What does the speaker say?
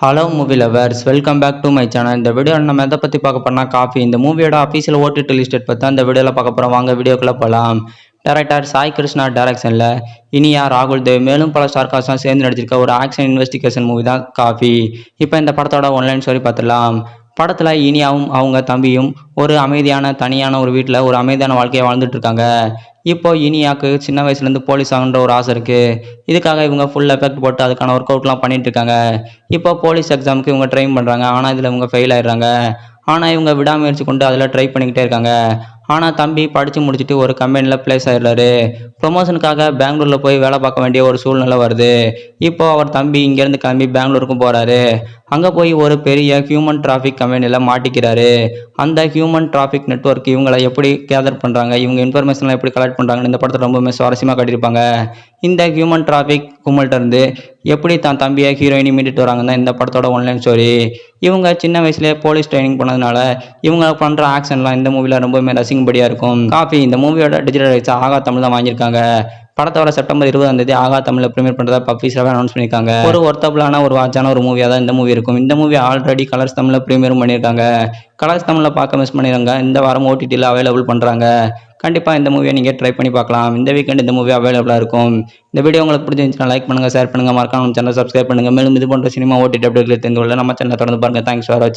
Hello movie lovers, welcome back to my channel. இந்த video நம்ம எதை பற்றி பார்க்க போறோம்னா காஃபி. இந்த மூவியோட அஃபீஷியல் ஓடிடி லிஸ்ட் பற்றி இந்த வீடியோவில் பார்க்க போகிறோம். வாங்க வீடியோக்குள்ளே போகலாம். டைரக்டர் சாய் கிருஷ்ணா டைரக்ஷனில் இனியா, ராகுல் தேவ் மேலும் பல ஸ்டார் காஸ்ட்லாம் சேர்ந்து நடிச்சிருக்க ஒரு ஆக்ஷன் இன்வெஸ்டிகேஷன் மூவி தான் காஃபி. இப்போ இந்த படத்தோட ஒன்லைன் ஸ்டோரி பார்த்துடலாம். படத்தில் இனியாவும் அவங்க தம்பியும் ஒரு அமைதியான தனியான ஒரு வீட்டில் ஒரு அமைதியான வாழ்க்கையை வாழ்ந்துட்டு இருக்காங்க. இப்போ இனியாவுக்கு சின்ன வயசுலேருந்து போலீஸ் ஆகணுன்ற ஒரு ஆசை இருக்குது. இதுக்காக இவங்க ஃபுல் எஃபெக்ட் போட்டு அதுக்கான ஒர்க் அவுட்லாம் பண்ணிட்டு இருக்காங்க. இப்போ போலீஸ் எக்ஸாமுக்கு இவங்க ட்ரைன் பண்ணுறாங்க. ஆனால் இதில் இவங்க ஃபெயில் ஆயிடுறாங்க. ஆனால் இவங்க விடாமுயற்சி கொண்டு அதில் ட்ரை பண்ணிக்கிட்டே இருக்காங்க. ஆனால் தம்பி படித்து முடிச்சுட்டு ஒரு கம்பெனியில் பிளேஸ் ஆயிடுறாரு. ப்ரொமோஷனுக்காக பெங்களூரில் போய் வேலை பார்க்க வேண்டிய ஒரு சூழ்நிலை வருது. இப்போ அவர் தம்பி இங்கேருந்து கிளம்பி பெங்களூருக்கும் போகிறாரு. அங்கே போய் ஒரு பெரிய ஹியூமன் டிராஃபிக் கம்பெனியில் மாட்டிக்கிறாரு. அந்த ஹியூமன் டிராஃபிக் நெட்வொர்க் இவங்களை எப்படி கேதர் பண்ணுறாங்க, இவங்க இன்ஃபர்மேஷன்லாம் எப்படி கலெக்ட் பண்ணுறாங்கன்னு இந்த படத்தில் ரொம்பவுமே சுவாரஸ்யமாக காட்டியிருப்பாங்க. இந்த ஹியூமன் டிராஃபிக் கும்பல்கிட்ட இருந்து எப்படி தான் தம்பியை ஹீரோயினி மீட்டுட்டு வராங்கன்னா இந்த படத்தோட ஒன்லைன் ஸ்டோரி. இவங்க சின்ன வயசுலேயே போலீஸ் ட்ரைனிங் பண்ணதுனால இவங்க பண்ணுற ஆக்ஷன்லாம் இந்த மூவியில் ரொம்பவுமே ரசிக்கும்படியாக இருக்கும். காஃபி இந்த மூவியோட டிஜிட்டல் ரைட்ஸ் ஆகா தமிழ் தான் வாங்கியிருக்காங்க. படத்தோட செப்டம்பர் 20 ஆகா தமிழில் ப்ரீமியர் பண்ணுறதா அஃபீஷியலாக அனௌன்ஸ் பண்ணியிருக்காங்க. ஒரு ஒர்த்தபிளான ஒரு வாட்சான ஒரு மூவியாக தான் இந்த மூவி இருக்கும். இந்த மூவி ஆல்ரெடி கலர்ஸ் தமிழில் ப்ரீமியரும் பண்ணியிருக்காங்க. கலர்ஸ் தமிழில் பார்க்க மிஸ் பண்ணிடுறாங்க. இந்த வாரம் ஓடிடியில் அவைலபிள் பண்ணுறாங்க. கண்டிப்பாக இந்த மூவியை நீங்கள் ட்ரை பண்ணி பார்க்கலாம். இந்த வீக்கெண்ட் இந்த மூவி அவைலபிளாக இருக்கும். இந்த வீடியோ உங்களுக்கு பிடிச்சிருந்துச்சுன்னா லைக் பண்ணுங்கள், ஷேர் பண்ணுங்கள், மறக்காம நம்ம சேனல் சப்ஸ்கிரைப் பண்ணுங்கள். மேலும் இது போன்ற சினிமா ஓடிடி அப்டேட்களை தெரிந்து கொள்ள நம்ம சேனலை தொடர்ந்து பாருங்கள். தேங்க்ஸ் ஃபார் வாட்சிங்.